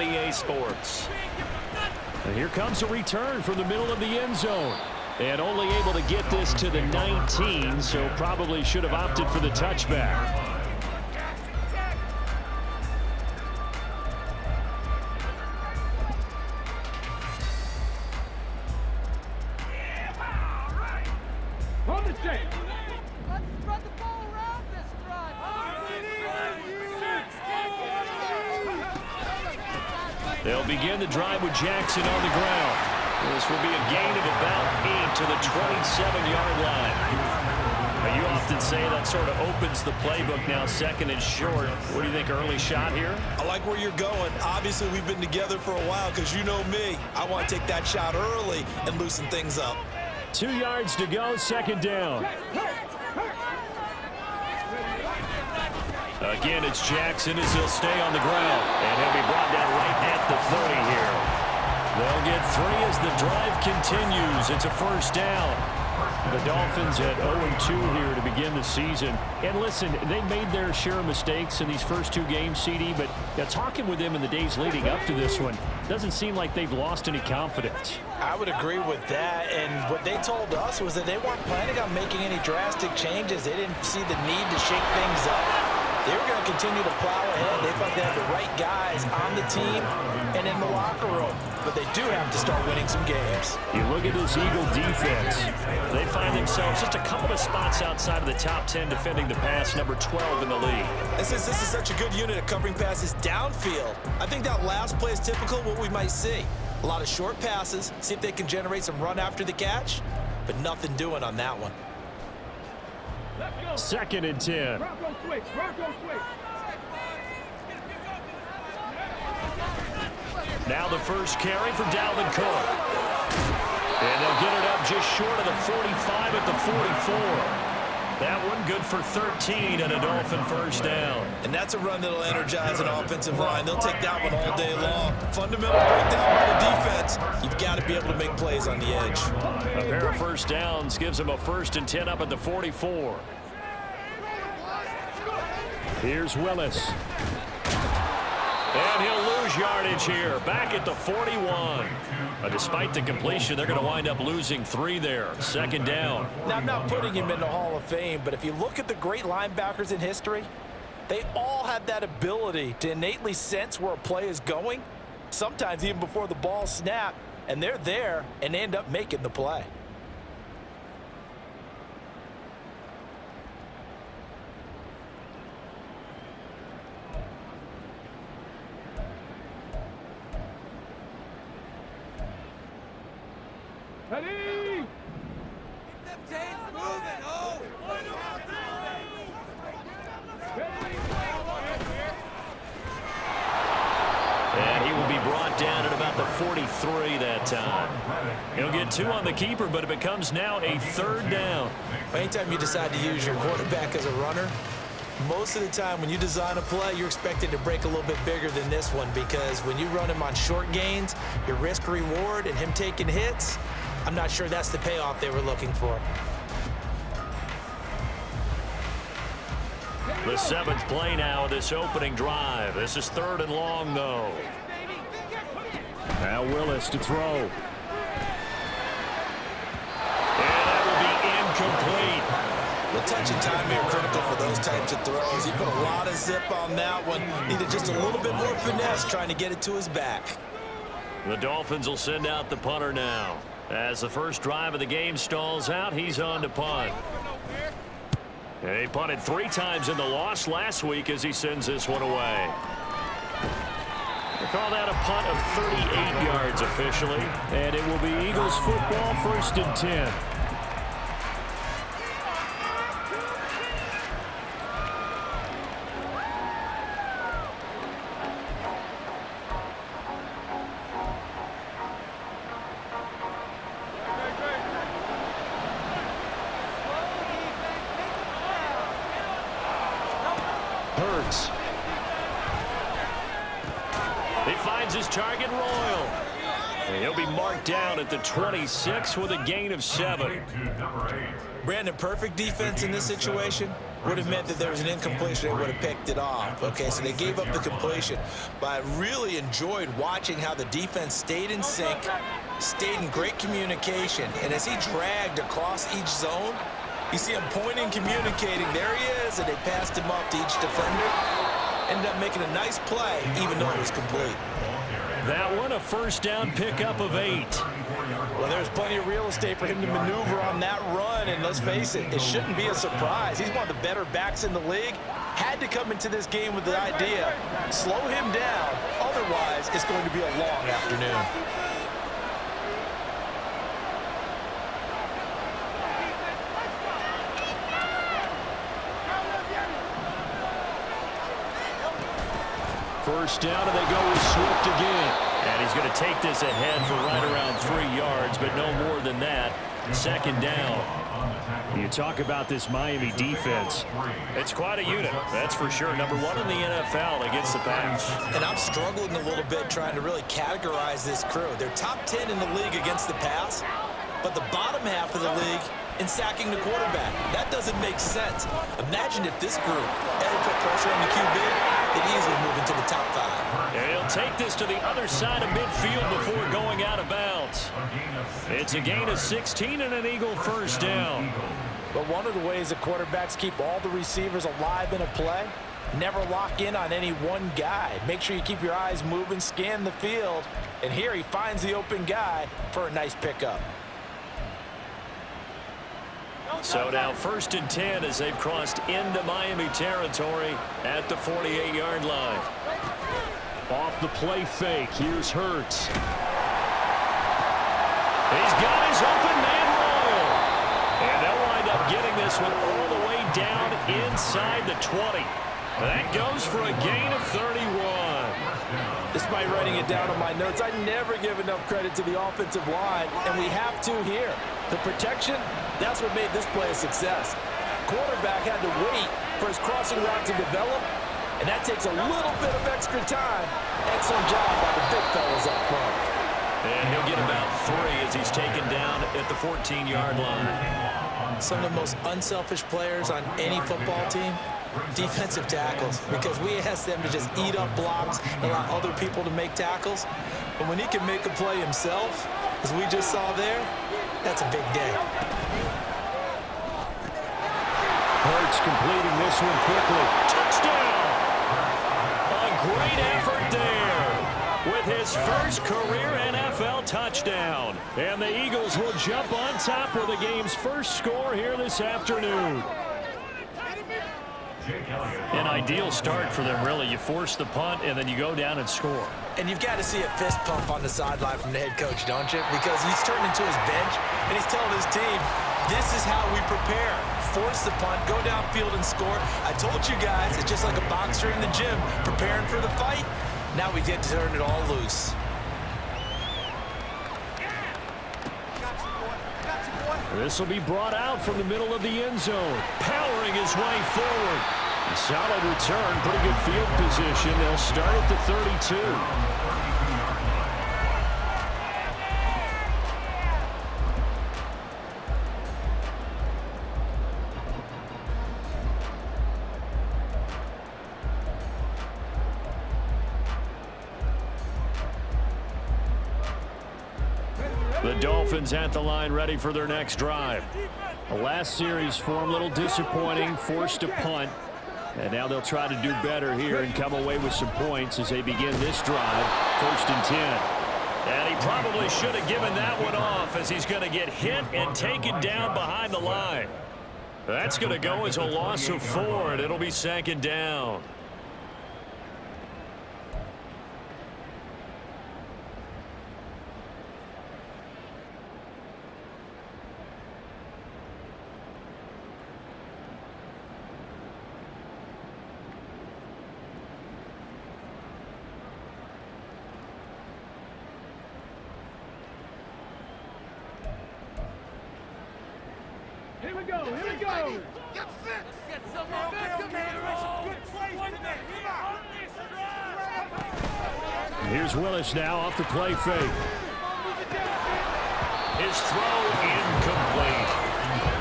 on EA Sports. And here comes a return from the middle of the end zone. And only able to get this to the 19, so probably should have opted for the touchback. They'll begin the drive with Jackson on the ground. This will be a gain of about 8 to the 27-yard line. Now, you often say that sort of opens the playbook now, second and short. What do you think, early shot here? I like where you're going. Obviously, we've been together for a while because you know me. I want to take that shot early and loosen things up. 2 yards to go, second down. Again, it's Jackson as he'll stay on the ground. And he'll be brought down right at the 30 here. They'll get 3 as the drive continues. It's a first down. The Dolphins at 0-2 here to begin the season. And listen, they made their share of mistakes in these first 2 games, CD, but talking with them in the days leading up to this one, doesn't seem like they've lost any confidence. I would agree with that, and what they told us was that they weren't planning on making any drastic changes. They didn't see the need to shake things up. They were going to continue to plow ahead. They thought they had the right guys on the team and in the locker room. But they do have to start winning some games. You look at this Eagle defense. They find themselves just a couple of spots outside of the top 10 defending the pass, number 12 in the league. And since this is such a good unit of covering passes downfield, I think that last play is typical of what we might see. A lot of short passes, see if they can generate some run after the catch, but nothing doing on that one. Second and 10. Now the first carry for Dalvin Cook. And they'll get it up just short of the 45 at the 44. That one good for 13 and a Dolphin first down. And that's a run that'll energize an offensive line. They'll take that one all day long. Fundamental breakdown by the defense. You've got to be able to make plays on the edge. A pair of first downs gives them a 1st and 10 up at the 44. Here's Willis. And he'll lose yardage here, back at the 41. Despite the completion, they're going to wind up losing 3 there. Second down. Now, I'm not putting him in the Hall of Fame, but if you look at the great linebackers in history, they all have that ability to innately sense where a play is going, sometimes even before the ball snapped, and they're there and end up making the play. Keep them chains moving, oh! And he will be brought down at about the 43 that time. He'll get 2 on the keeper, but it becomes now a 3rd down. Anytime you decide to use your quarterback as a runner, most of the time when you design a play, you're expected to break a little bit bigger than this one, because when you run him on short gains, your risk-reward and him taking hits, I'm not sure that's the payoff they were looking for. The 7th play now of this opening drive. This is 3rd and long, though. Now Willis to throw. And that will be incomplete. The touch and timing are critical for those types of throws. He put a lot of zip on that one. Needed just a little bit more finesse trying to get it to his back. The Dolphins will send out the punter now. As the first drive of the game stalls out, he's on to punt. And he punted 3 times in the loss last week as he sends this one away. They call that a punt of 38 yards officially. And it will be Eagles football, 1st and 10. He finds his target, Royal. And he'll be marked down at the 26 with a gain of 7. Brandon, perfect defense in this situation. would have meant that there was an incompletion. They would have picked it off. Okay, so they gave up the completion. But I really enjoyed watching how the defense stayed in sync, stayed in great communication. And as he dragged across each zone, you see him pointing, communicating. There he is, and they passed him up to each defender. Ended up making a nice play, even though it was complete. That one, a first down pickup of 8. Well, there's plenty of real estate for him to maneuver on that run, and let's face it, it shouldn't be a surprise. He's one of the better backs in the league. Had to come into this game with the idea, slow him down, otherwise it's going to be a long afternoon. First down, and they go with Swift again. And he's going to take this ahead for right around 3 yards, but no more than that. Second down. You talk about this Miami defense. It's quite a unit, that's for sure. Number 1 in the NFL against the pass. And I'm struggling a little bit trying to really categorize this crew. They're top 10 in the league against the pass, but the bottom half of the league in sacking the quarterback. That doesn't make sense. Imagine if this group ever put pressure on the QB, they'd easily move into the top 5. And he'll take this to the other side of midfield before going out of bounds. It's a gain of 16 and an Eagle first down. But one of the ways that quarterbacks keep all the receivers alive in a play, never lock in on any one guy. Make sure you keep your eyes moving, scan the field. And here he finds the open guy for a nice pickup. So now 1st and 10 as they've crossed into Miami territory at the 48-yard line. Off the play fake, here's Hurts. He's got his open man roll. And they'll wind up getting this one all the way down inside the 20. That goes for a gain of 31. Despite writing it down on my notes, I never give enough credit to the offensive line, and we have to here. The protection, that's what made this play a success. Quarterback had to wait for his crossing route to develop, and that takes a little bit of extra time. Excellent job by the big fellas up front. And he'll get about 3 as he's taken down at the 14-yard line. Some of the most unselfish players on any football team, defensive tackles, because we ask them to just eat up blocks and allow other people to make tackles. But when he can make a play himself, as we just saw there, that's a big day. Hurts completing this one quickly. Touchdown! A great effort there with his first career NFL touchdown. And the Eagles will jump on top with the game's first score here this afternoon. An ideal start for them, really. You force the punt, and then you go down and score. And you've got to see a fist pump on the sideline from the head coach, don't you? Because he's turned into his bench, and he's telling his team, this is how we prepare. Force the punt, go downfield and score. I told you guys, it's just like a boxer in the gym preparing for the fight. Now we get to turn it all loose. This will be brought out from the middle of the end zone, powering his way forward. A solid return, pretty good field position. They'll start at the 32. The Dolphins at the line, ready for their next drive. The last series for them, a little disappointing, forced a punt. And now they'll try to do better here and come away with some points as they begin this drive. 1st and 10. And he probably should have given that one off as he's going to get hit and taken down behind the line. That's going to go as a loss of 4, and it'll be 2nd down. Here we go, here we go! Get fit! Get some momentum here! Good place today! Here's Willis now off the play fake. His throw incomplete.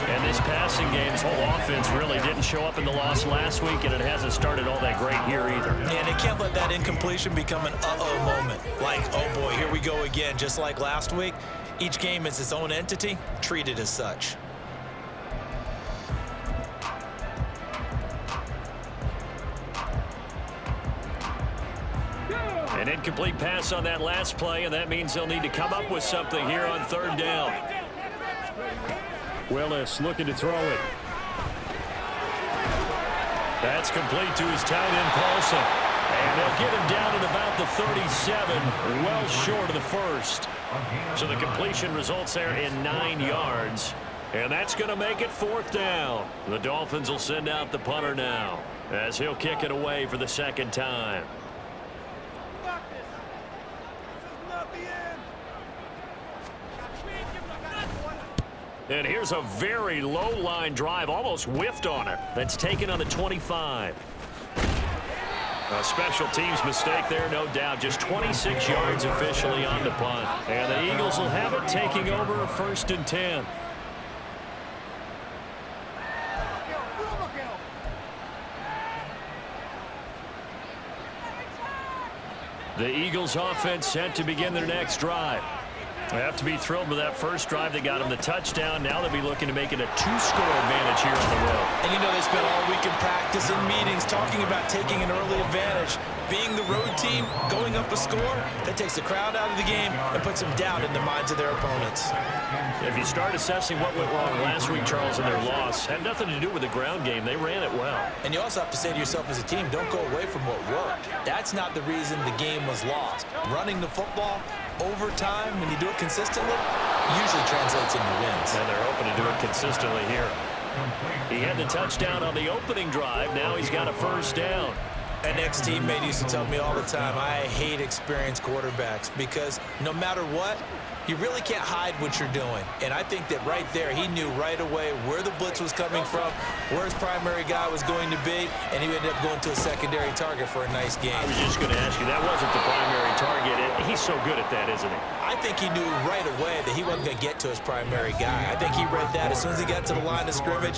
And nice passing game. His whole offense really didn't show up in the loss last week, and it hasn't started all that great here either. And they can't let that incompletion become an uh-oh moment. Like, oh boy, here we go again. Just like last week, each game is its own entity, treated as such. An incomplete pass on that last play, and that means they'll need to come up with something here on third down. Willis looking to throw it. That's complete to his tight end, Paulson. And they'll get him down at about the 37, well short of the first. So the completion results there in 9 yards. And that's going to make it fourth down. The Dolphins will send out the punter now, as he'll kick it away for the second time. And here's a very low line drive, almost whiffed on it. That's taken on the 25. A special teams mistake there, no doubt. Just 26 yards officially on the punt. And the Eagles will have it taking over a 1st and 10. The Eagles offense set to begin their next drive. They have to be thrilled with that first drive that got them the touchdown. Now they'll be looking to make it a 2-score advantage here on the road. And you know they spent all week in practice and meetings talking about taking an early advantage. Being the road team, going up a score, that takes the crowd out of the game and puts some doubt in the minds of their opponents. If you start assessing what went wrong last week, Charles, in their loss, had nothing to do with the ground game. They ran it well. And you also have to say to yourself as a team, don't go away from what worked. That's not the reason the game was lost. Running the football over time, when you do it consistently, usually translates into wins. And they're hoping to do it consistently here. He had the touchdown on the opening drive. Now he's got a first down. An ex-teammate used to tell me all the time, I hate experienced quarterbacks because no matter what, you really can't hide what you're doing. And I think that right there, he knew right away where the blitz was coming from, where his primary guy was going to be, and he ended up going to a secondary target for a nice game. I was just going to ask you, that wasn't the primary target. He's so good at that, isn't he? I think he knew right away that he wasn't going to get to his primary guy. I think he read that as soon as he got to the line of scrimmage,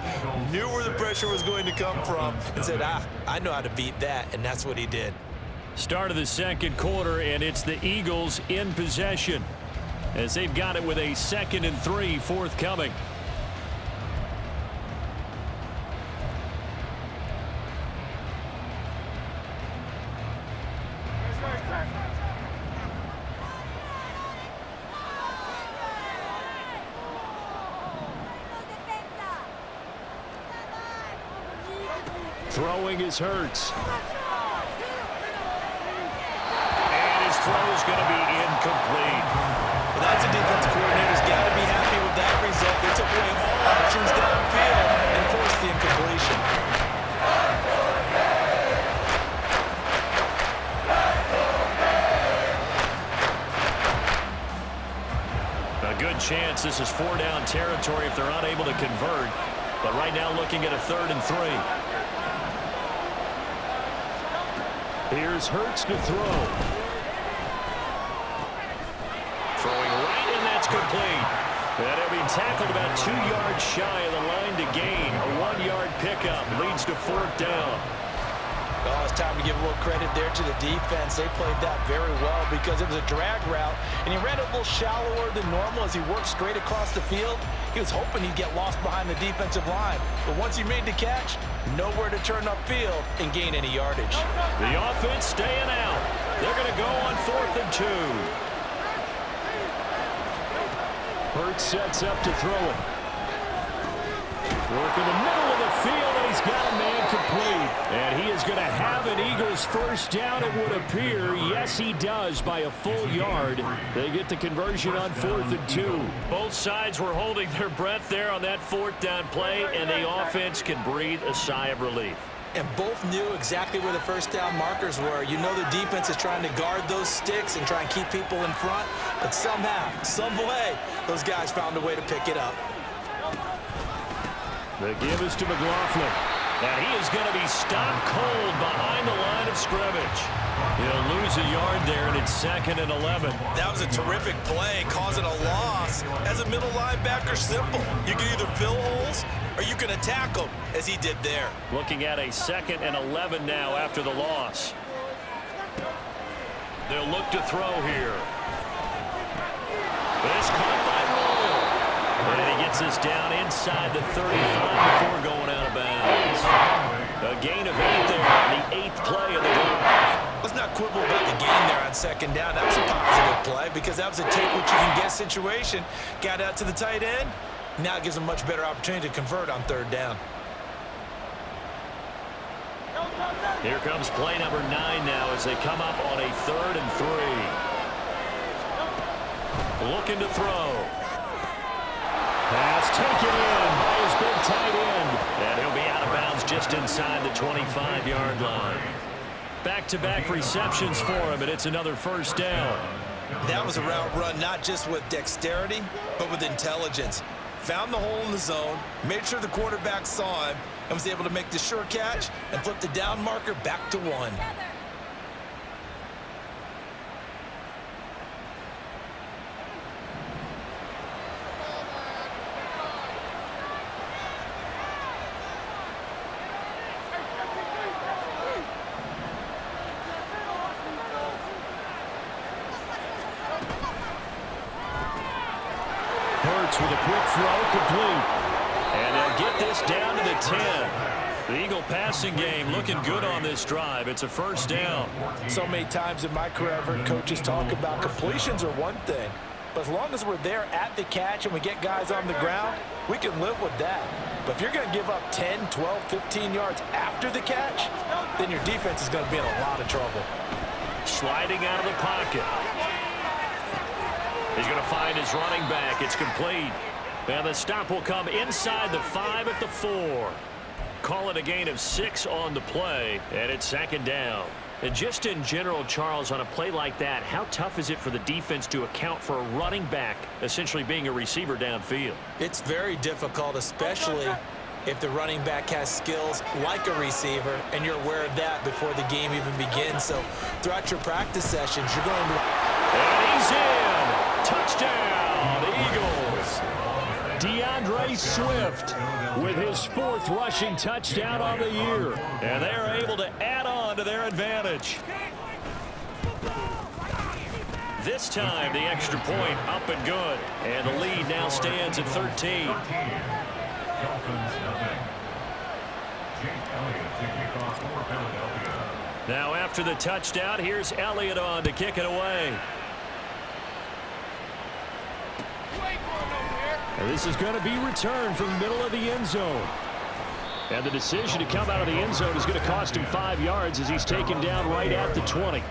knew where the pressure was going to come from, and said, I know how to beat that, and that's what he did. Start of the second quarter, and it's the Eagles in possession, as they've got it with a 2nd and 3 forthcoming. Throwing is Hurts. And his throw is going to be incomplete. Well, that's a defensive coordinator's got to be happy with that result. They took away all options downfield and forced the incompletion. A good chance this is 4-down territory if they're unable to convert. But right now looking at a 3rd and 3. Here's Hurts to throw. Throwing right, and that's complete. And he'll be tackled about 2 yards shy of the line to gain. A 1-yard pickup leads to 4th down. Oh, it's time to give a little credit there to the defense. They played that very well because it was a drag route, and he ran a little shallower than normal as he worked straight across the field. He was hoping he'd get lost behind the defensive line, but once he made the catch, nowhere to turn upfield and gain any yardage. The offense staying out. They're going to go on 4th and 2. Hurts sets up to throw it. Work in the middle of the field, and he's got a man complete. And he is going to have an Eagles first down, it would appear. Yes, he does, by a full yard. They get the conversion on 4th and 2. Both sides were holding their breath there on that 4th down play, and the offense can breathe a sigh of relief. And both knew exactly where the first down markers were. You know the defense is trying to guard those sticks and try and keep people in front, but somehow, some way, those guys found a way to pick it up. The give is to McLaughlin. And he is going to be stopped cold behind the line of scrimmage. He'll lose a yard there, and it's 2nd and 11. That was a terrific play, causing a loss. As a middle linebacker, simple. You can either fill holes or you can attack them, as he did there. Looking at a 2nd and 11 now after the loss. They'll look to throw here. This caught by Roll. And he gets us down inside the 35 before going out of bounds. A gain of 8 there on the 8th play of the drive. Let's not quibble about the gain there on 2nd down. That was a positive play because that was a take what you can get situation. Got out to the tight end. Now it gives them much better opportunity to convert on 3rd down. Here comes play number 9 now as they come up on a 3rd and 3. Looking to throw. Pass taken in by his big tight end. And he'll be out of bounds just inside the 25-yard line. Back-to-back receptions for him, and it's another 1st down. That was a route run not just with dexterity, but with intelligence. Found the hole in the zone, made sure the quarterback saw him, and was able to make the sure catch and flip the down marker back to 1. With a quick throw complete. And they'll get this down to the 10. The Eagle passing game looking good on this drive. It's a 1st down. So many times in my career, I've heard coaches talk about completions are one thing. But as long as we're there at the catch and we get guys on the ground, we can live with that. But if you're going to give up 10, 12, 15 yards after the catch, then your defense is going to be in a lot of trouble. Sliding out of the pocket. He's going to find his running back. It's complete. And the stop will come inside the 5 at the 4. Call it a gain of 6 on the play, and it's 2nd down. And just in general, Charles, on a play like that, how tough is it for the defense to account for a running back essentially being a receiver downfield? It's very difficult, especially if the running back has skills like a receiver, and you're aware of that before the game even begins. So throughout your practice sessions, you're going to... And he's in! Touchdown, Eagles! DeAndre Swift with his 4th rushing touchdown on the year. And they're able to add on to their advantage. This time, the extra point up and good. And the lead now stands at 13. Now after the touchdown, here's Elliott on to kick it away. And this is going to be returned from the middle of the end zone. And the decision to come out of the end zone is going to cost him 5 yards as he's taken down right at the 20.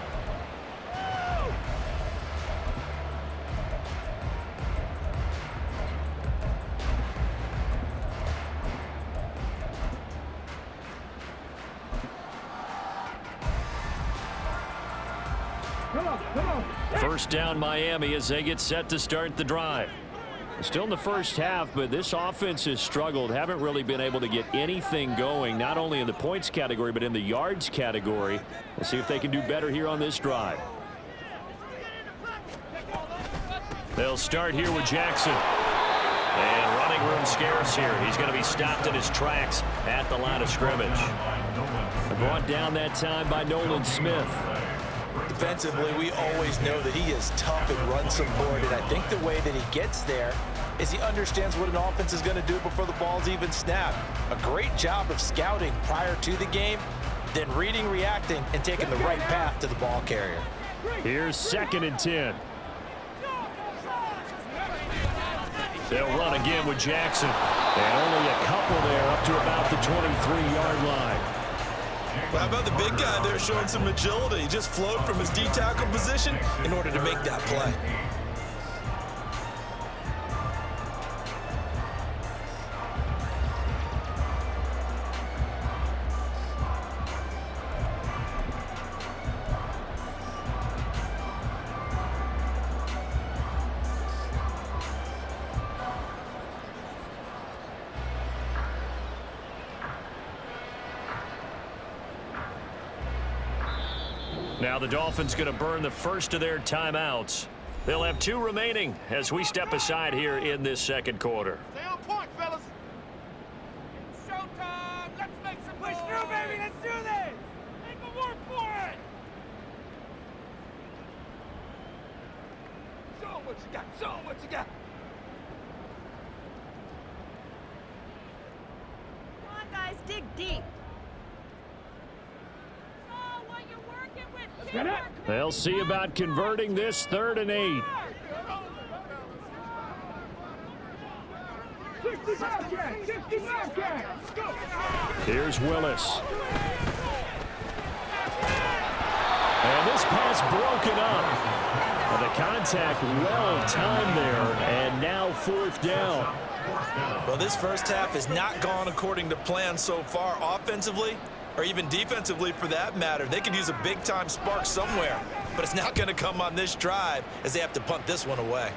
First down Miami as they get set to start the drive. Still in the first half, but this offense has struggled. Haven't really been able to get anything going, not only in the points category, but in the yards category. Let's see if they can do better here on this drive. They'll start here with Jackson. And running room scarce here. He's going to be stopped in his tracks at the line of scrimmage. Brought down that time by Nolan Smith. Defensively, we always know that he is tough and run support, and I think the way that he gets there is he understands what an offense is going to do before the ball's even snapped. A great job of scouting prior to the game, then reading, reacting, and taking the right path to the ball carrier. Here's 2nd and 10. They'll run again with Jackson. And only a couple there up to about the 23-yard line. Well, how about the big guy there showing some agility? He just flowed from his D-tackle position in order to make that play. Now the Dolphins going to burn the first of their timeouts. They'll have 2 remaining as we step aside here in this second quarter. Stay on point, fellas. It's showtime. Let's make some push through, baby. Let's do this. Make them work for it. Show them what you got. Show them what you got. Come on, guys. Dig deep. Oh, what you're working with. Get it. They'll see about converting this 3rd and 8. 60 Bobcats. 60 Bobcats. Go. Here's Willis. And this pass broken up. And the contact well timed there, and now 4th down. Well, this first half has not gone according to plan so far offensively, or even defensively for that matter. They could use a big-time spark somewhere, but it's not going to come on this drive as they have to punt this one away.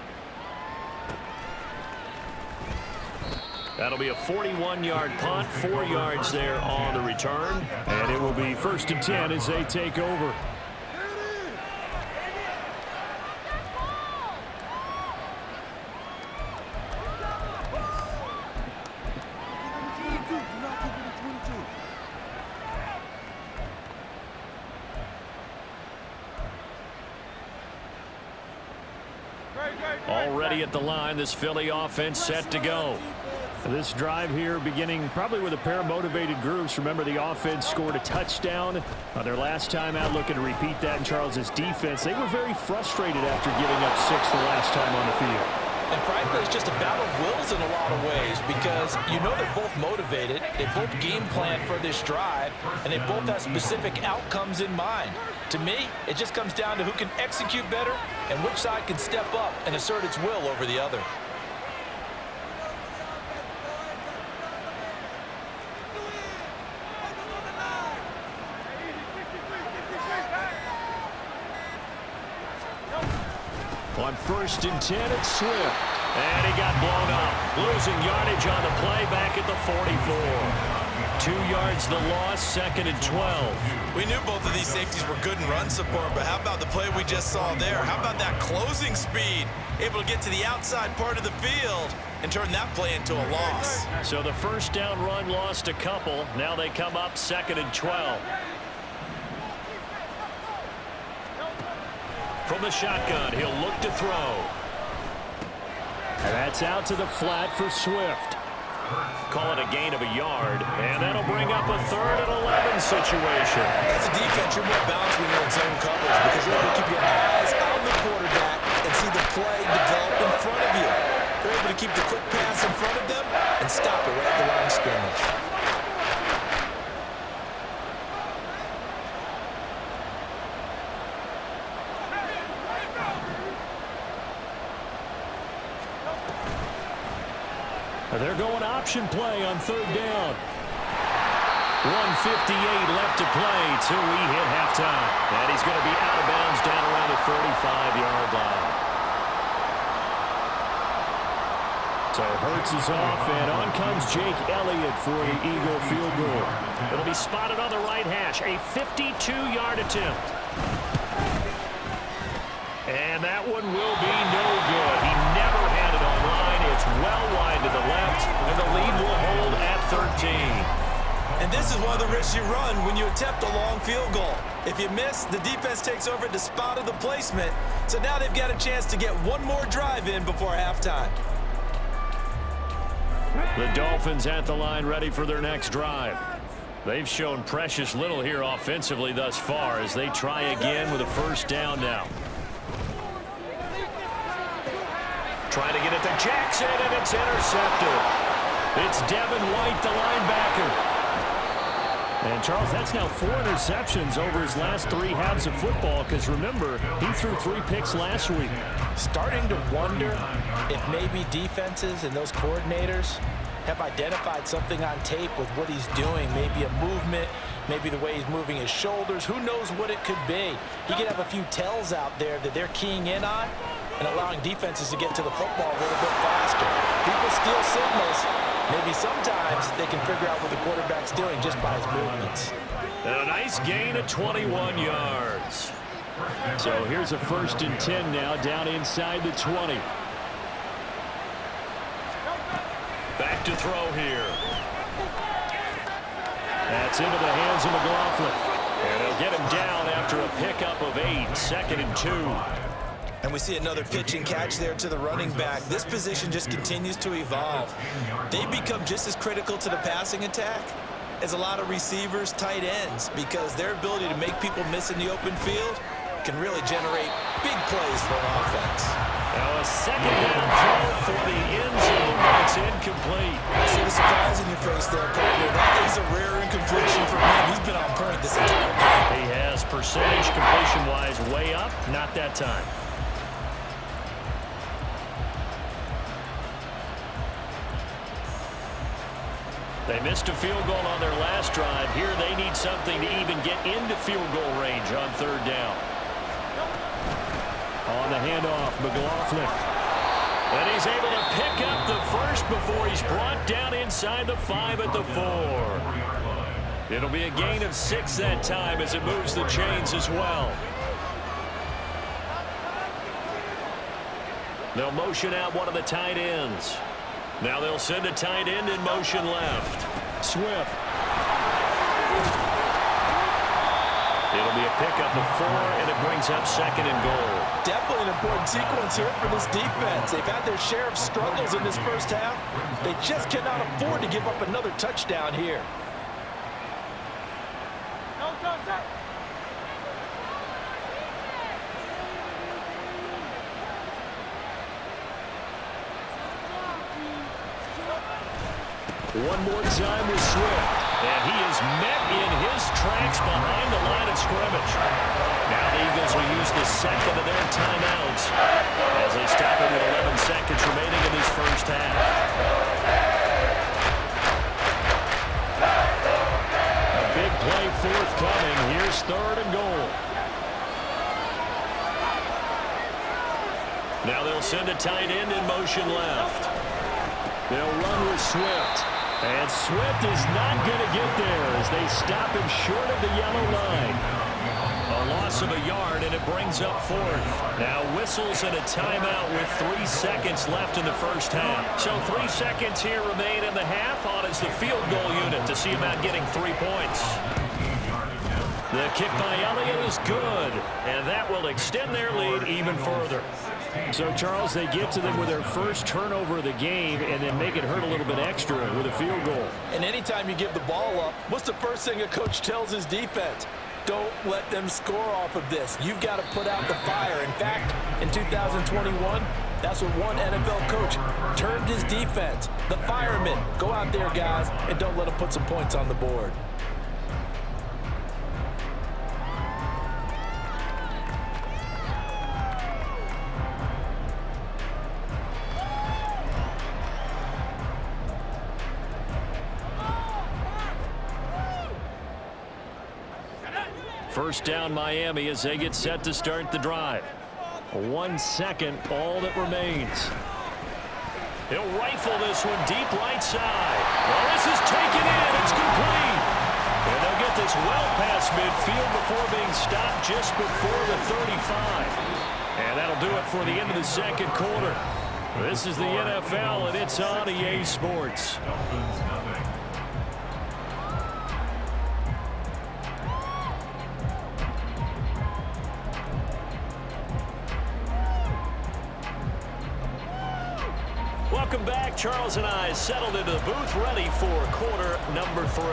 That'll be a 41-yard punt, 4 yards there on the return. And it will be 1st and 10 as they take over. Already at the line, this Philly offense set to go. This drive here beginning probably with a pair of motivated groups. Remember, the offense scored a touchdown on their last time out, looking to repeat that in Charles's defense. They were very frustrated after giving up 6 the last time on the field. And frankly, it's just a battle of wills in a lot of ways because you know they're both motivated, they both game plan for this drive, and they both have specific outcomes in mind. To me, it just comes down to who can execute better and which side can step up and assert its will over the other. On 1st and 10, it's Swift. And he got blown up. Losing yardage on the play back at the 44. 2 yards the loss, 2nd and 12. We knew both of these safeties were good in run support, but how about the play we just saw there? How about that closing speed? Able to get to the outside part of the field and turn that play into a loss. So the 1st down run lost a couple. Now they come up 2nd and 12. From the shotgun, he'll look to throw. And that's out to the flat for Swift. Call it a gain of a yard, and that'll bring up a 3rd and 11 situation. As a defense, you're more balanced when you're in zone coverage because you're able to keep your eyes on the quarterback and see the play develop in front of you. They're able to keep the quick pass in front of them and stop it right at the line of scrimmage. They're going option play on 3rd down. 1:58 left to play till we hit halftime. And he's going to be out of bounds down around the 35-yard line. So Hurts is off, and on comes Jake Elliott for the Eagle field goal. It'll be spotted on the right hash. A 52-yard attempt. And that one will be no good. He never had it on line. It's well wide to the left, and the lead will hold at 13. And this is one of the risks you run when you attempt a long field goal. If you miss, the defense takes over at the spot of the placement. So now they've got a chance to get one more drive in before halftime. The Dolphins at the line ready for their next drive. They've shown precious little here offensively thus far as they try again with a 1st down now. Trying to get it to Jackson, and it's intercepted. It's Devin White, the linebacker. And, Charles, that's now 4 interceptions over his last 3 halves of football because, remember, he threw 3 picks last week. Starting to wonder if maybe defenses and those coordinators have identified something on tape with what he's doing, maybe a movement, maybe the way he's moving his shoulders. Who knows what it could be? He could have a few tells out there that they're keying in on and allowing defenses to get to the football a little bit faster. People steal signals. Maybe sometimes they can figure out what the quarterback's doing just by his movements. And a nice gain of 21 yards. So here's a 1st and 10 now, down inside the 20. Back to throw here. That's into the hands of McLaughlin. And they'll get him down after a pickup of 8, 2nd and 2. And we see another pitch and catch there to the running back. This position just continues to evolve. They become just as critical to the passing attack as a lot of receivers, tight ends, because their ability to make people miss in the open field can really generate big plays for an offense. Now a 2nd down throw for the end zone, but it's incomplete. I see the surprise in your face there, partner. That is a rare incompletion for him. He's been on point this entire game. He has percentage completion-wise way up, not that time. They missed a field goal on their last drive. Here they need something to even get into field goal range on 3rd down. On the handoff, McLaughlin. And he's able to pick up the first before he's brought down inside the 5 at the 4. It'll be a gain of 6 that time as it moves the chains as well. They'll motion out one of the tight ends. Now they'll send a tight end in motion left. Swift. It'll be a pickup of 4, and it brings up 2nd and goal. Definitely an important sequence here for this defense. They've had their share of struggles in this first half. They just cannot afford to give up another touchdown here. One more time with Swift. And he is met in his tracks behind the line of scrimmage. Now the Eagles will use the 2nd of their timeouts as they stop it with 11 seconds remaining in this first half. A big play forthcoming. Here's 3rd and goal. Now they'll send a tight end in motion left. They'll run with Swift. And Swift is not going to get there as they stop him short of the yellow line. A loss of a yard, and it brings up 4th. Now whistles and a timeout with 3 seconds left in the first half. So 3 seconds here remain in the half on as the field goal unit to see about getting 3 points. The kick by Elliott is good, and that will extend their lead even further. So, Charles, they get to them with their first turnover of the game and then make it hurt a little bit extra with a field goal. And anytime you give the ball up, what's the first thing a coach tells his defense? Don't let them score off of this. You've got to put out the fire. In fact, in 2021, that's what one NFL coach termed his defense. The firemen. Go out there, guys, and don't let them put some points on the board. First down Miami as they get set to start the drive. 1 second, all that remains. He'll rifle this one deep right side. Well, this is taken in. It's complete. And they'll get this well past midfield before being stopped just before the 35. And that'll do it for the end of the second quarter. This is the NFL, and it's on EA Sports. Welcome back. Charles and I settled into the booth, ready for quarter number 3.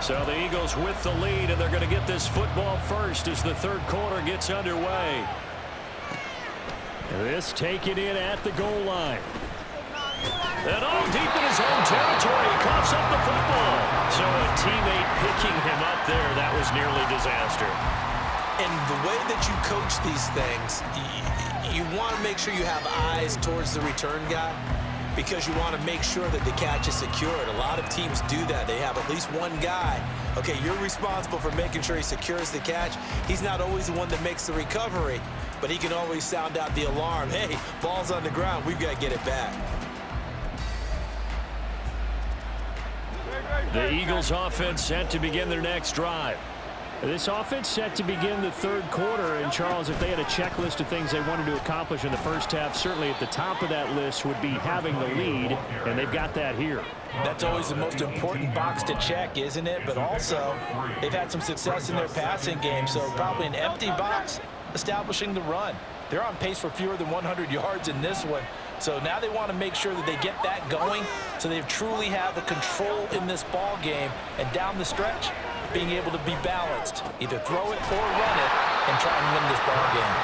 So the Eagles with the lead, and they're going to get this football first as the third quarter gets underway. This taken in at the goal line. And all deep in his own territory, he coughs up the football. So a teammate picking him up there, that was nearly disaster. And the way that you coach these things, you want to make sure you have eyes towards the return guy because you want to make sure that the catch is secured. A lot of teams do that. They have at least one guy. Okay, you're responsible for making sure he secures the catch. He's not always the one that makes the recovery, but he can always sound out the alarm. Hey, ball's on the ground. We've got to get it back. The Eagles offense set to begin their next drive. This offense set to begin the third quarter. And, Charles, if they had a checklist of things they wanted to accomplish in the first half, certainly at the top of that list would be having the lead, and they've got that here. That's always the most important box to check, isn't it? But also, they've had some success in their passing game, so probably an empty box establishing the run. They're on pace for fewer than 100 yards in this one. So now they want to make sure that they get that going so they truly have a control in this ball game. And down the stretch, being able to be balanced, either throw it or run it, and try and win this ball game.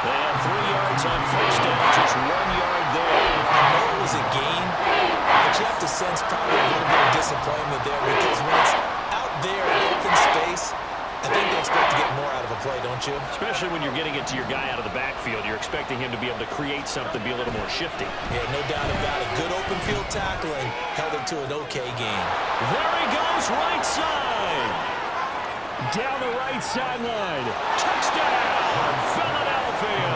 They have 3 yards on first down, just 1 yard there. I know it was a gain, but you have to sense probably a little bit of disappointment there because when it's out there in open space, I think they expect to get more out of a play, don't you? Especially when you're getting it to your guy out of the backfield. You're expecting him to be able to create something, be a little more shifty. Yeah, no doubt about it. Good open field tackling held it to an okay gain. There he goes, right side. Down the right sideline. Touchdown, Philadelphia.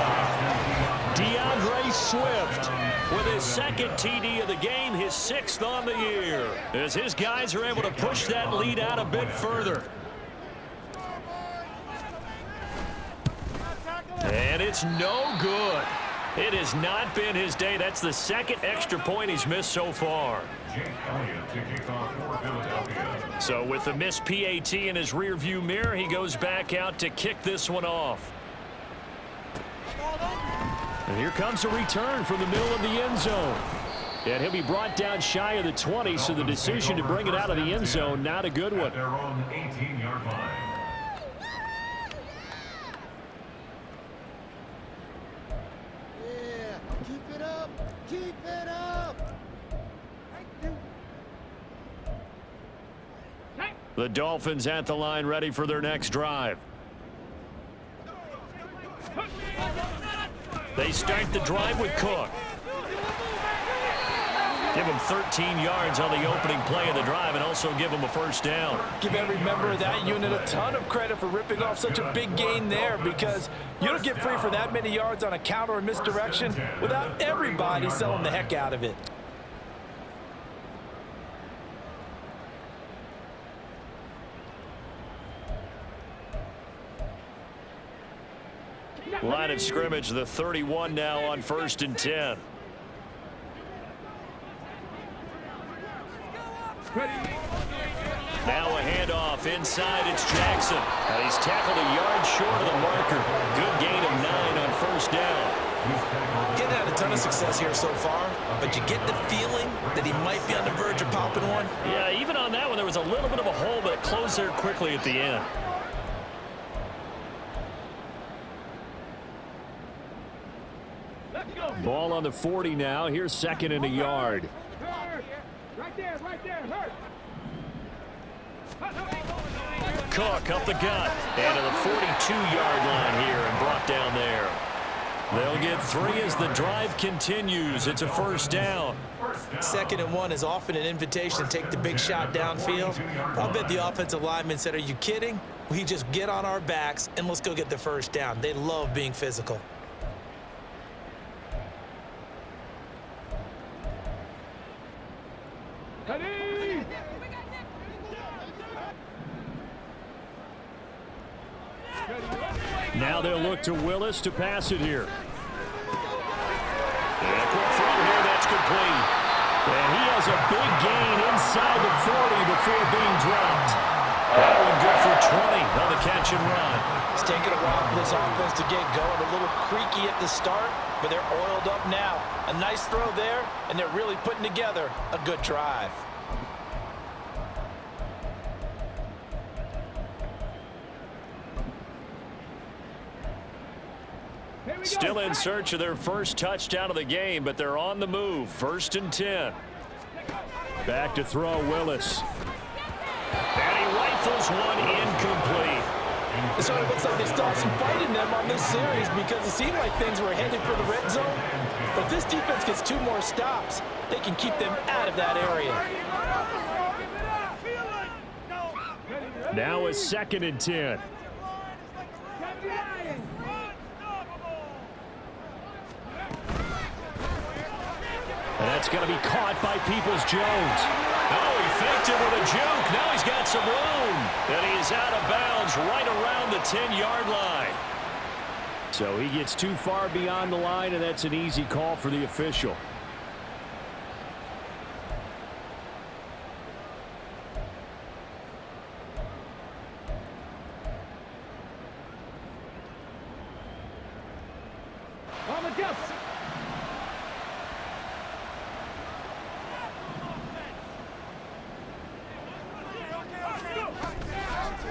DeAndre Swift with his second TD of the game, his 6th on the year. As his guys are able to push that lead out a bit further. And it's no good. It has not been his day. That's the 2nd extra point he's missed so far. So with the missed PAT in his rearview mirror, he goes back out to kick this one off. And here comes a return from the middle of the end zone. And he'll be brought down shy of the 20, so the decision to bring it out of the end zone, not a good one. Their own 18-yard line. The Dolphins at the line, ready for their next drive. They start the drive with Cook. Give him 13 yards on the opening play of the drive and also give him a first down. Give every member of that unit a ton of credit for ripping off such a big gain there because you don't get free for that many yards on a counter or misdirection without everybody selling the heck out of it. Line of scrimmage, the 31 now on 1st and 10. Now a handoff inside. It's Jackson. And he's tackled a yard short of the marker. Good gain of 9 on 1st down. Getting had a ton of success here so far, but you get the feeling that he might be on the verge of popping one. Yeah, even on that one, there was a little bit of a hole, but it closed there quickly at the end. Ball on the 40 now. Here's 2nd and a yard. Right there, hurt. Cook up the gut and to the 42-yard line here and brought down there. They'll get 3 as the drive continues. It's a first down. 2nd and 1 is often an invitation to take the big shot downfield. I'll bet the offensive lineman said, "Are you kidding? We just get on our backs and let's go get the first down." They love being physical. Now they'll look to Willis to pass it here. And a quick throw here, that's complete. And he has a big gain inside the 40 before being dropped. That one good for 20 on the catch and run. It's taken a while for this offense to get going. A little creaky at the start, but they're oiled up now. A nice throw there, and they're really putting together a good drive. Still in search of their first touchdown of the game, but they're on the move. 1st and 10. Back to throw, Willis. And he rifles one incomplete. It sort of looks like they start some fight in them on this series because it seemed like things were headed for the red zone. But if this defense gets 2 more stops, they can keep them out of that area. Now it's 2nd and 10. And that's It's going to be caught by Peoples-Jones. Oh, he faked it with a juke. Now he's got some room. And he is out of bounds right around the 10-yard line. So he gets too far beyond the line, and that's an easy call for the official.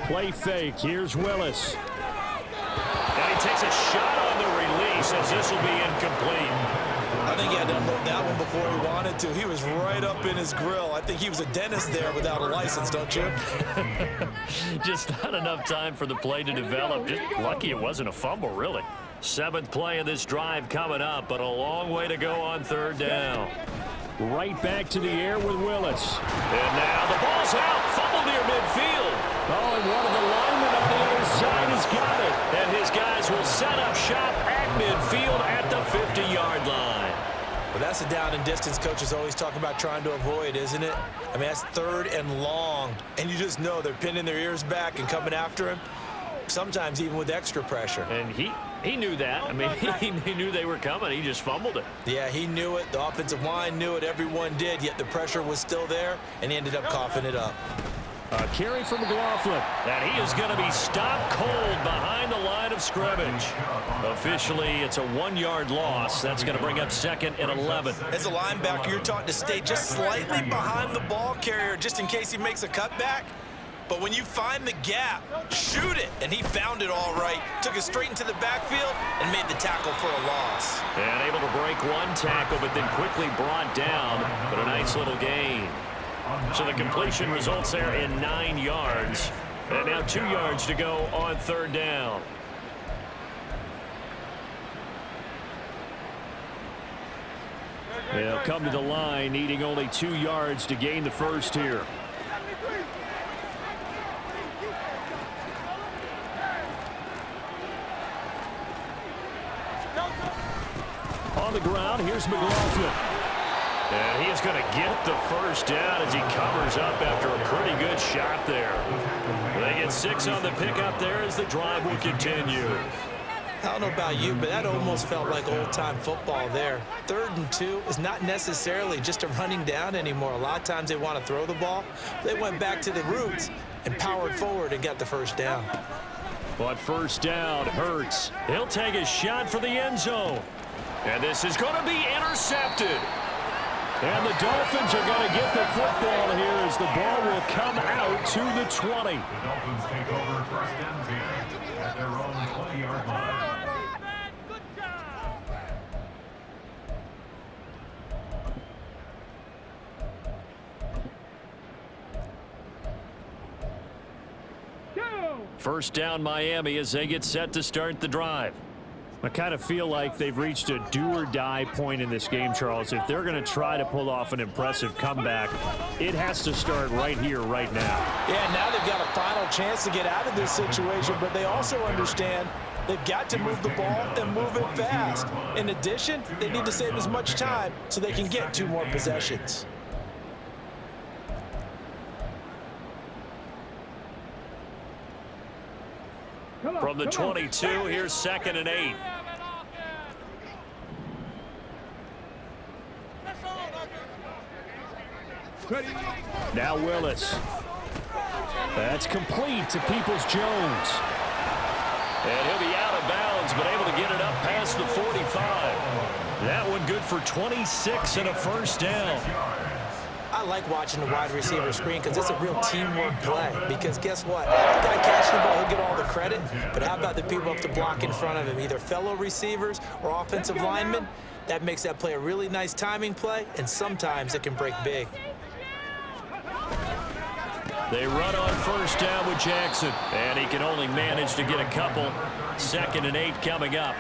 Play fake. Here's Willis. And he takes a shot on the release as this will be incomplete. I think he had to unload that one before he wanted to. He was right up in his grill. I think he was a dentist there without a license, don't you? Just not enough time for the play to develop. Just lucky it wasn't a fumble, really. 7th play of this drive coming up, but a long way to go on 3rd down. Right back to the air with Willis. And now the ball's out. Fumble near midfield. Oh, and one of the linemen on the other side has got it. And his guys will set up shop at midfield at the 50-yard line. Well, that's a down and distance coaches always talk about trying to avoid, isn't it? I mean, that's 3rd and long. And you just know they're pinning their ears back and coming after him, sometimes even with extra pressure. And he knew that. I mean, he knew they were coming. He just fumbled it. Yeah, he knew it. The offensive line knew it. Everyone did, yet the pressure was still there, and he ended up coughing it up. A carry from McLaughlin. And he is going to be stopped cold behind the line of scrimmage. Officially, it's a 1-yard loss. That's going to bring up 2nd and 11. As a linebacker, you're taught to stay just slightly behind the ball carrier just in case he makes a cutback. But when you find the gap, shoot it. And he found it all right. Took it straight into the backfield and made the tackle for a loss. And able to break one tackle, but then quickly brought down. But a nice little gain. So the completion results there in 9 yards. And now 2 yards to go on 3rd down. They'll come to the line, needing only 2 yards to gain the first here. On the ground, here's McLaughlin. And he is going to get the first down as he covers up after a pretty good shot there. They get 6 on the pickup there as the drive will continue. I don't know about you, but that almost felt like old-time football there. 3rd and 2 is not necessarily just a running down anymore. A lot of times they want to throw the ball. They went back to the roots and powered forward and got the first down. But 1st down hurts. He'll take a shot for the end zone. And this is going to be intercepted. And the Dolphins are going to get the football here as the ball will come out to the 20. The Dolphins take over 1st and 10 at their own 20-yard line. Good job. First down Miami as they get set to start the drive. I kind of feel like they've reached a do-or-die point in this game, Charles. If they're going to try to pull off an impressive comeback, it has to start right here, right now. Yeah, now they've got a final chance to get out of this situation, but they also understand they've got to move the ball and move it fast. In addition, they need to save as much time so they can get 2 more possessions. From the 22, here's 2nd and 8. Now Willis. That's complete to Peoples-Jones. And he'll be out of bounds, but able to get it up past the 45. That one good for 26 and a first down. I like watching the wide receiver screen because it's a real teamwork play. Because guess what? The guy catching the ball, he'll get all the credit. But how about the people up to block in front of him, either fellow receivers or offensive linemen? That makes that play a really nice timing play, and sometimes it can break big. They run on first down with Jackson, and he can only manage to get a couple. 2nd and 8 coming up.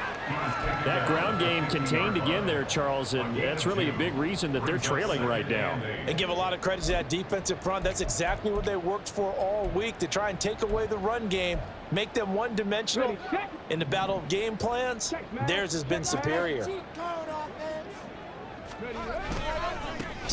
That ground game contained again there, Charles, and that's really a big reason that they're trailing right now. And give a lot of credit to that defensive front. That's exactly what they worked for all week, to try and take away the run game, make them one-dimensional. In the battle of game plans, theirs has been superior.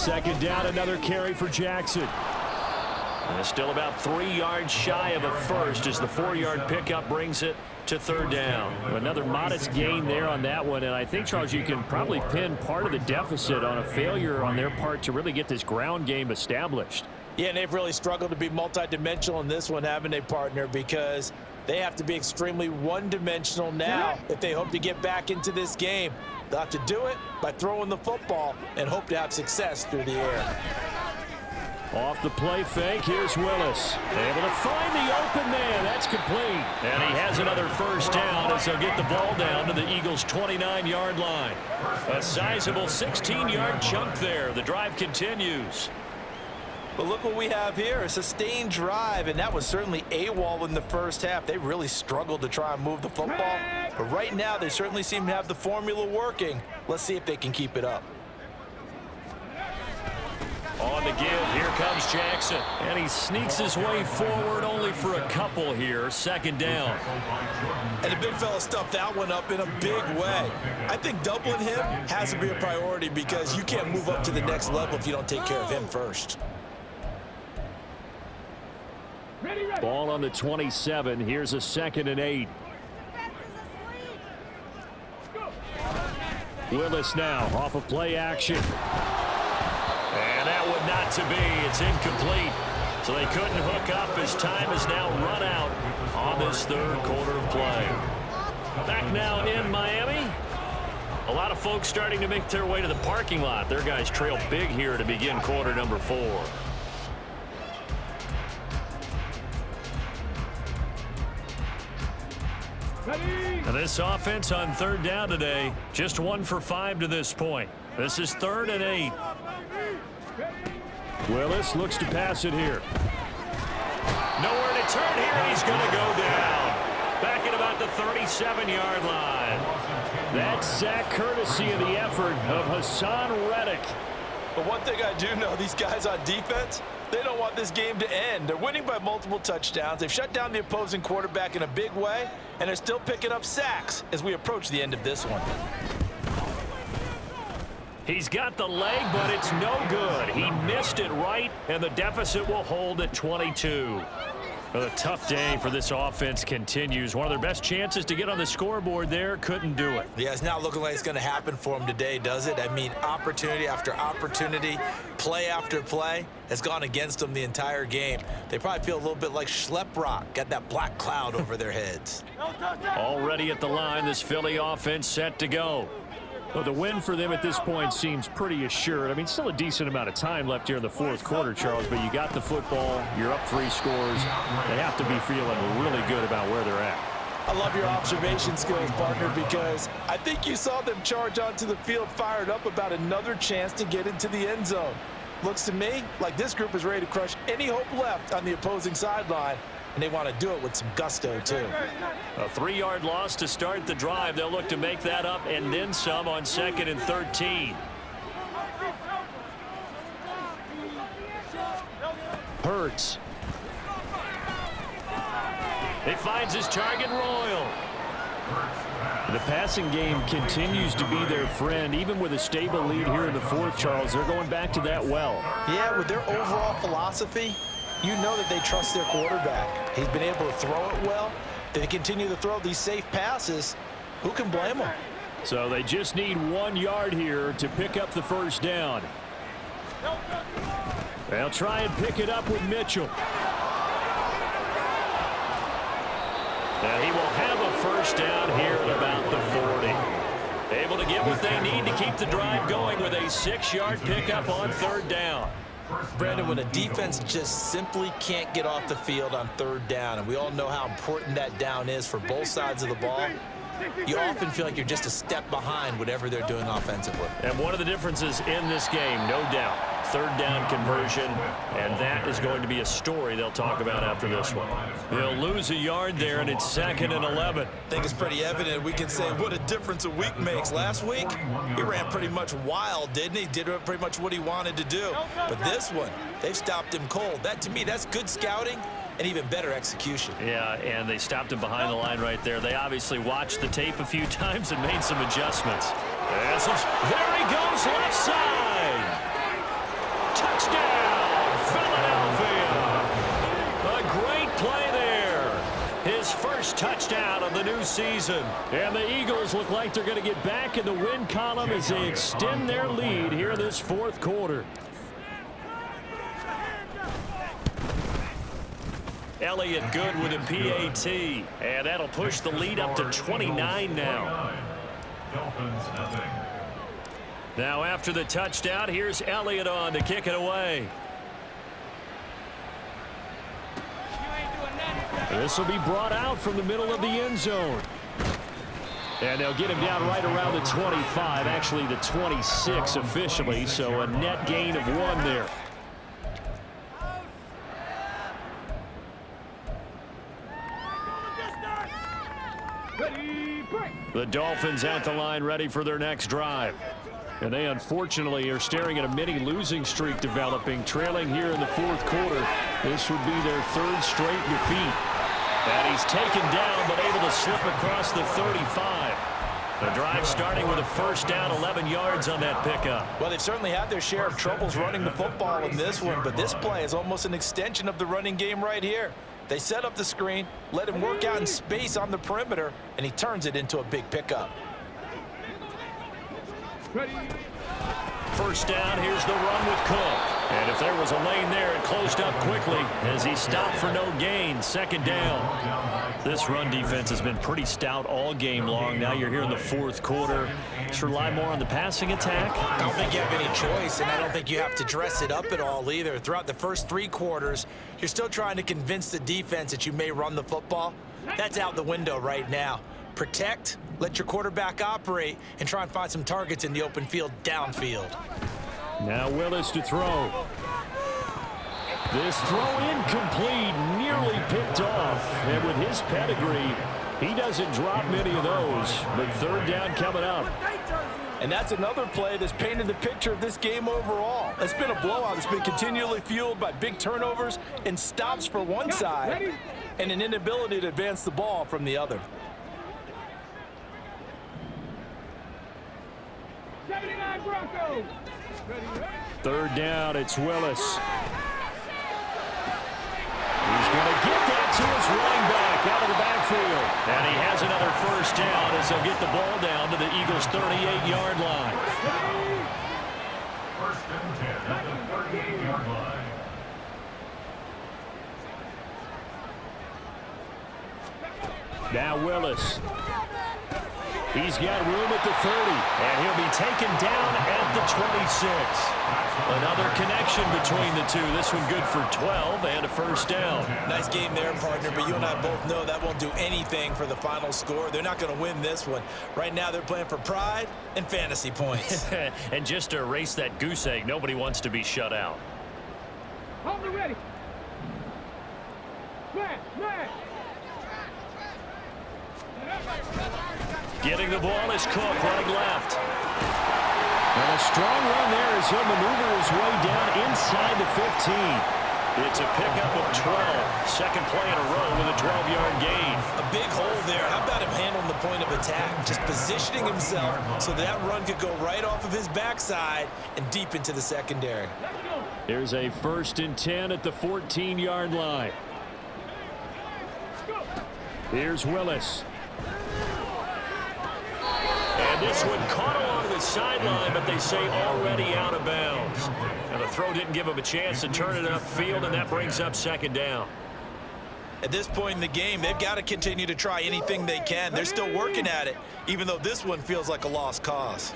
second down, another carry for Jackson. And still about 3 yards shy of a first as the 4-yard pickup brings it to third down. Another modest gain there on that one, and I think, Charles, you can probably pin part of the deficit on a failure on their part to really get this ground game established. Yeah, and they've really struggled to be multidimensional in this one, haven't they, partner? Because they have to be extremely one-dimensional now if they hope to get back into this game. They'll have to do it by throwing the football and hope to have success through the air. Off the play fake, here's Willis. Able to find the open man. That's complete. And he has another first down as they'll get the ball down to the Eagles' 29-yard line. A sizable 16-yard chunk there. The drive continues. But look what we have here, a sustained drive, and that was certainly AWOL in the first half. They really struggled to try and move the football. But right now, they certainly seem to have the formula working. Let's see if they can keep it up. On the give, here comes Jackson. And he sneaks his way forward only for a couple here. Second down. And the big fella stuffed that one up in a big way. I think doubling him has to be a priority because you can't move up to the next level if you don't take care of him first. Ball on the 27. Here's a 2nd and 8. Willis now off of play action. And that would not to be. It's incomplete. So they couldn't hook up as time is now run out on this third quarter of play. Back now in Miami. A lot of folks starting to make their way to the parking lot. Their guys trail big here to begin quarter number 4. Now this offense on third down today, just 1 for 5 to this point. This is 3rd and 8. Willis looks to pass it here. Nowhere to turn here, and he's going to go down. Back at about the 37-yard line. That sack courtesy of the effort of Hassan Reddick. But one thing I do know, these guys on defense, they don't want this game to end. They're winning by multiple touchdowns. They've shut down the opposing quarterback in a big way, and they're still picking up sacks as we approach the end of this one. He's got the leg, but it's no good. He missed it right, and the deficit will hold at 22. Well, a tough day for this offense continues. One of their best chances to get on the scoreboard there, couldn't do it. Yeah, it's not looking like it's going to happen for them today, does it? I mean, opportunity after opportunity, play after play has gone against them the entire game. They probably feel a little bit like Schlepp got that black cloud over their heads. Already at the line, this Philly offense set to go. Well, the win for them at this point seems pretty assured. I mean, still a decent amount of time left here in the fourth quarter, Charles, but you got the football, you're up 3 scores. They have to be feeling really good about where they're at. I love your observation skills, partner, because I think you saw them charge onto the field fired up about another chance to get into the end zone. Looks to me like this group is ready to crush any hope left on the opposing sideline, and they want to do it with some gusto, too. A 3-yard loss to start the drive. They'll look to make that up and then some on 2nd and 13. Hurts. He finds his target, Royal. The passing game continues to be their friend, even with a stable lead here in the fourth, Charles. They're going back to that well. Yeah, with their overall philosophy, you know that they trust their quarterback. He's been able to throw it well. They continue to throw these safe passes. Who can blame them? So they just need 1 yard here to pick up the first down. They'll try and pick it up with Mitchell. And he will have a first down here at about the 40. Able to get what they need to keep the drive going with a 6-yard pickup on 3rd down. Brandon, when a defense just simply can't get off the field on 3rd down, and we all know how important that down is for both sides of the ball, you often feel like you're just a step behind whatever they're doing offensively. And one of the differences in this game, no doubt, 3rd down conversion, and that is going to be a story they'll talk about after this one. They'll lose a yard there, and it's 2nd and 11. I think it's pretty evident. We can say what a difference a week makes. Last week, he ran pretty much wild, didn't he? Did pretty much what he wanted to do. But this one, they've stopped him cold. That, to me, that's good scouting and even better execution. Yeah, and they stopped him behind the line right there. They obviously watched the tape a few times and made some adjustments. There he goes, left side. Touchdown, Philadelphia. A great play there. His first touchdown of the new season. And the Eagles look like they're going to get back in the win column as they extend their lead here in this fourth quarter. Elliott good with a PAT. And that'll push the lead up to 29 now. Dolphins, nothing. Now after the touchdown, here's Elliott on to kick it away. This will be brought out from the middle of the end zone. And they'll get him down right around the 25, actually the 26 officially, so a net gain of 1 there. The Dolphins at the line ready for their next drive. And they unfortunately are staring at a mini losing streak developing, trailing here in the fourth quarter. This would be their 3rd straight defeat. And he's taken down but able to slip across the 35. The drive starting with a first down, 11 yards on that pickup. Well, they've certainly had their share of troubles running the football in this one, but this play is almost an extension of the running game right here. They set up the screen, let him work out in space on the perimeter, and he turns it into a big pickup. First down, here's the run with Cook. And if there was a lane there, it closed up quickly as he stopped for no gain. Second down. This run defense has been pretty stout all game long. Now you're here in the fourth quarter. Just rely more on the passing attack. I don't think you have any choice, and I don't think you have to dress it up at all either. Throughout the first 3 quarters, you're still trying to convince the defense that you may run the football. That's out the window right now. Protect, let your quarterback operate, and try and find some targets in the open field downfield. Now Willis to throw. This throw incomplete, nearly picked off. And with his pedigree, he doesn't drop many of those. But third down coming up. And that's another play that's painted the picture of this game overall. It's been a blowout. It's been continually fueled by big turnovers and stops for one side and an inability to advance the ball from the other. 79 Broncos. Third down, it's Willis. He's going to get that to his running back out of the backfield. And he has another first down as they'll get the ball down to the Eagles' 38-yard line. First and 10 at the 38-yard line. Now Willis. He's got room at the 30, and he'll be taken down at the 26. Another connection between the two. This one good for 12 and a first down. Nice game there, partner, but you and I both know that won't do anything for the final score. They're not going to win this one. Right now, they're playing for pride and fantasy points. And just to erase that goose egg, nobody wants to be shut out. Hold me ready. Man. Getting the ball is Cook running left. And a strong run there as he'll maneuver his way down inside the 15. It's a pickup of 12. Second play in a row with a 12-yard gain. A big hole there. How about him handling the point of attack? Just positioning himself so that run could go right off of his backside and deep into the secondary. Here's a first and 10 at the 14-yard line. Here's Willis. And this one caught along the sideline, but they say already out of bounds. And the throw didn't give him a chance to turn it upfield, and that brings up second down. At this point in the game, they've got to continue to try anything they can. They're still working at it, even though this one feels like a lost cause.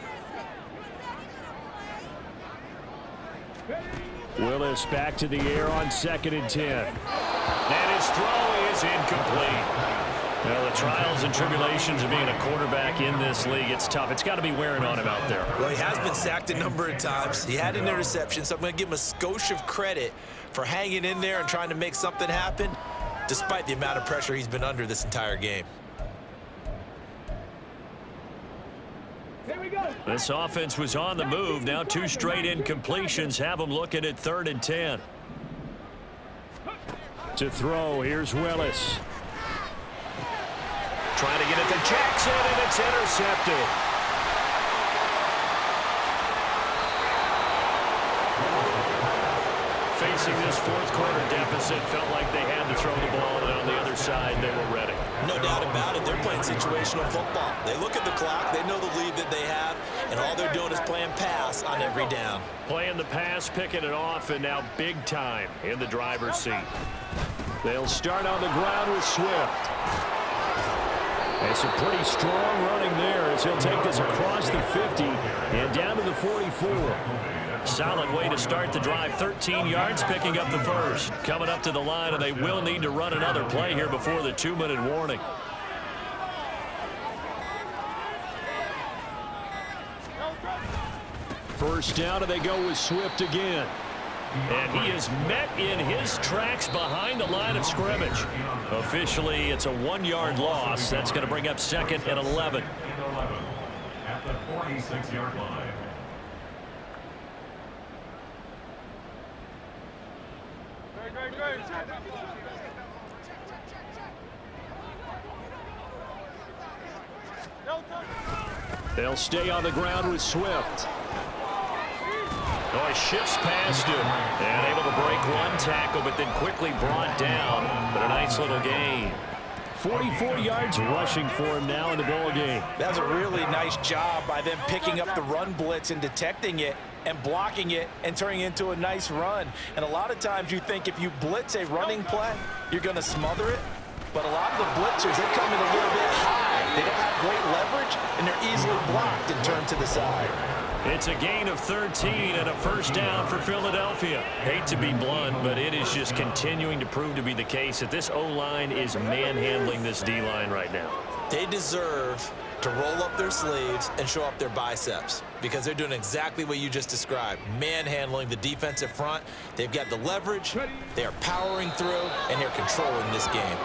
Willis back to the air on second and 10. And his throw is incomplete. Well, the trials and tribulations of being a quarterback in this league, it's tough. It's got to be wearing on him out there. Well, he has been sacked a number of times. He had an interception, so I'm going to give him a skosh of credit for hanging in there and trying to make something happen, despite the amount of pressure he's been under this entire game. Here we go. This offense was on the move. Now 2 straight incompletions have them looking at 3rd and 10. To throw, here's Willis. Trying to get it to Jackson, and it's intercepted. fourth quarter deficit, felt like they had to throw the ball, and on the other side, they were ready. No doubt about it. They're playing situational football. They look at the clock. They know the lead that they have, and all they're doing is playing pass on every down. Playing the pass, picking it off, and now big time in the driver's seat. They'll start on the ground with Swift. And some pretty strong running there as he'll take this across the 50 and down to the 44. Solid way to start the drive. 13 yards, picking up the first. Coming up to the line, and they will need to run another play here before the 2-minute warning. First down, and they go with Swift again. And he is met in his tracks behind the line of scrimmage. Officially, it's a 1-yard loss. That's going to bring up second and 11. At the 46-yard line. They'll stay on the ground with Swift. Oh, he shifts past him and able to break one tackle, but then quickly brought down. But a nice little gain. 44 yards rushing for him now in the ball game. That's a really nice job by them picking up the run blitz and detecting it and blocking it and turning it into a nice run. And a lot of times you think if you blitz a running play, you're going to smother it. But a lot of the blitzers, they come in a little bit high. They don't have great leverage, and they're easily blocked and turned to the side. It's a gain of 13 and a first down for Philadelphia. Hate to be blunt, but it is just continuing to prove to be the case that this O-line is manhandling this D-line right now. They deserve to roll up their sleeves and show up their biceps because they're doing exactly what you just described, manhandling the defensive front. They've got the leverage, they are powering through, and they're controlling this game.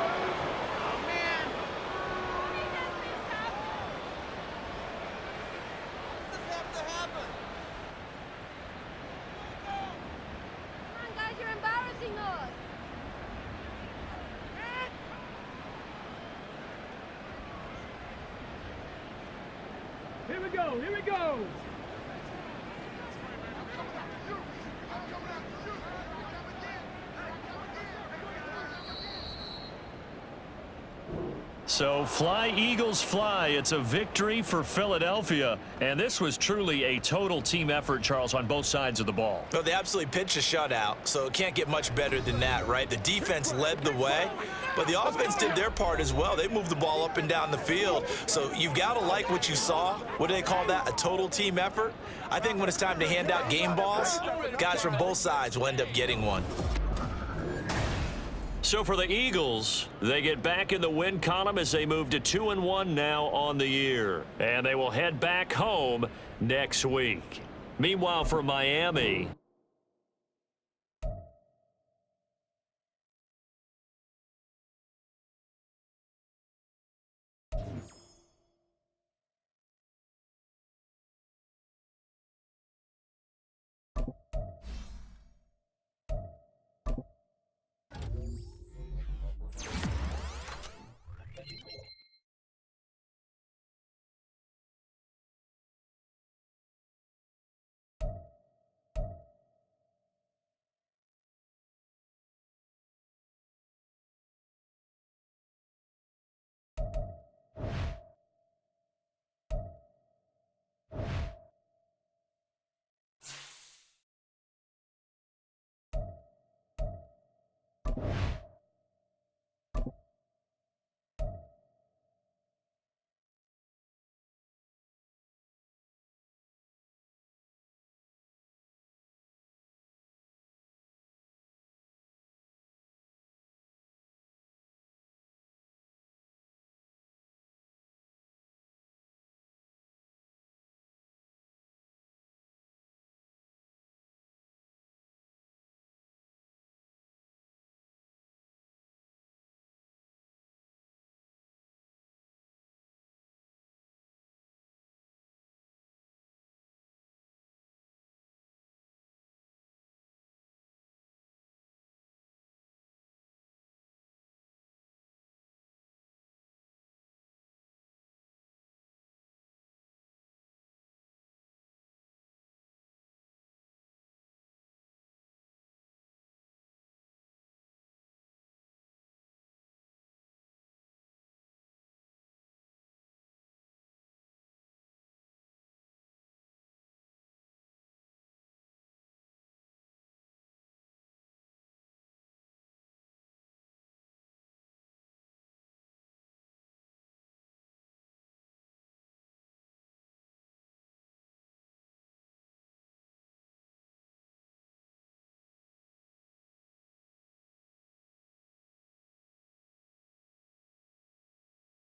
Here we go, here we go. So fly, Eagles, fly. It's a victory for Philadelphia. And this was truly a total team effort, Charles, on both sides of the ball. Well, they absolutely pitched a shutout, so it can't get much better than that, right? The defense led the way, but the offense did their part as well. They moved the ball up and down the field. So you've got to like what you saw. What do they call that? A total team effort? I think when it's time to hand out game balls, guys from both sides will end up getting one. So for the Eagles, they get back in the win column as they move to 2-1 now on the year. And they will head back home next week. Meanwhile, for Miami,